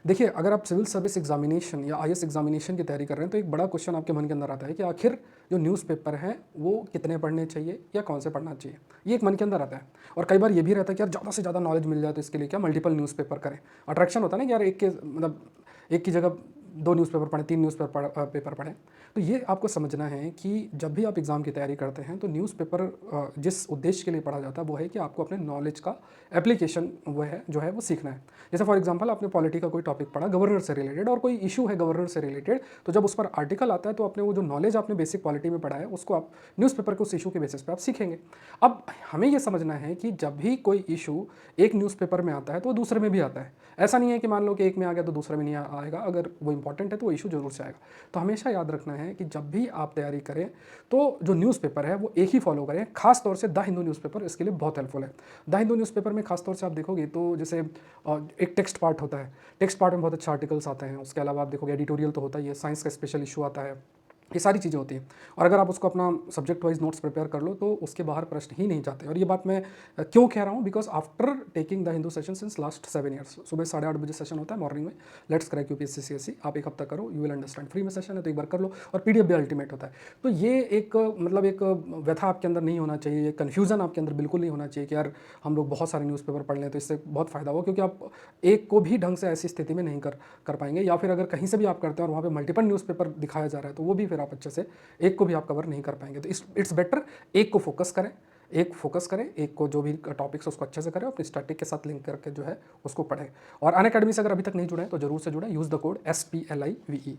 देखिए, अगर आप सिविल सर्विस एग्जामिनेशन या आईएएस एग्जामिनेशन की तैयारी कर रहे हैं तो एक बड़ा क्वेश्चन आपके मन के अंदर आता है कि आखिर जो न्यूज़पेपर हैं वो कितने पढ़ने चाहिए या कौन से पढ़ना चाहिए। ये एक मन के अंदर आता है। और कई बार ये भी रहता है कि यार ज़्यादा से ज़्यादा नॉलेज मिल जाए तो इसके लिए क्या मल्टीपल न्यूज़पेपर करें। अट्रैक्शन होता है ना कि यार एक के मतलब एक की जगह 2 न्यूज़पेपर पढ़ें, 3 पेपर पढ़ें। तो ये आपको समझना है कि जब भी आप एग्ज़ाम की तैयारी करते हैं तो न्यूज़पेपर जिस उद्देश्य के लिए पढ़ा जाता है वो है कि आपको अपने नॉलेज का एप्लीकेशन वो है जो है वो सीखना है। जैसे फॉर एग्जांपल आपने पॉलिटी का कोई टॉपिक पढ़ा गवर्नर से रिलेटेड और कोई इशू है गवर्नर से रिलेटेड, तो जब उस पर आर्टिकल आता है तो अपने वो जो नॉलेज आपने बेसिक पॉलिटी में पढ़ा है उसको आप न्यूज़पेपर के उस इशू के बेसिस पे आप सीखेंगे। अब हमें ये समझना है कि जब भी कोई इशू एक न्यूज़पेपर में आता है तो वो दूसरे में भी आता है। ऐसा नहीं है कि मान लो कि एक में आ गया तो दूसरे में नहीं आएगा, अगर वो इंपॉर्टेंट है तो वो इशू जरूर से आएगा। तो हमेशा याद रखना है कि जब भी आप तैयारी करें तो जो न्यूज़पेपर है वो एक ही फॉलो करें। खास तौर से द हिंदू न्यूज़पेपर इसके लिए बहुत हेल्पफुल है। द हिंदू न्यूज़पेपर में खास तौर से आप देखोगे तो जैसे एक टेक्स्ट पार्ट होता है। टेक्स्ट पार्ट में बहुत अच्छे आर्टिकल्स आते हैं। उसके अलावा आप देखोगे एडिटोरियल तो होता ही है, साइंस का स्पेशल इशू आता है। ये सारी चीज़ें होती हैं और अगर आप उसको अपना सब्जेक्ट वाइज नोट्स प्रिपेयर कर लो तो उसके बाहर प्रश्न ही नहीं जाते। और ये बात मैं क्यों कह रहा हूँ, because after taking the Hindu session since last 7 years, सुबह 8:30 बजे सेशन होता है मॉर्निंग में। लेट्स क्रैक यूपीएससी सीएससी, आप एक हफ्ता करो, यू विल अंडरस्टैंड। फ्री में सेशन है तो एक बार कर लो और पीडीएफ भी अल्टीमेट होता है। तो ये एक मतलब एक व्यथा आपके अंदर नहीं होना चाहिए, कन्फ्यूजन आपके अंदर बिल्कुल नहीं होना चाहिए कि यार हम लोग बहुत सारे न्यूज़पेपर पढ़ लें तो इससे बहुत फ़ायदा हो, क्योंकि आप एक को भी ढंग से ऐसी स्थिति में नहीं कर पाएंगे। या फिर अगर कहीं से भी आप करते हैं और वहाँ पे मल्टीपल न्यूज़पेपर दिखाया जा रहा है तो वो भी फिर आप अच्छे से एक को भी आप कवर नहीं कर पाएंगे। तो इट्स बेटर एक को फोकस करें, एक को जो भी टॉपिक्स उसको अच्छे से करें, अपनी स्टैटिक के साथ लिंक करके जो है उसको पढ़ें। और अनअकैडमी से अगर अभी तक नहीं जुड़े हैं तो जरूर से जुड़ें। Use the code SPLIVE।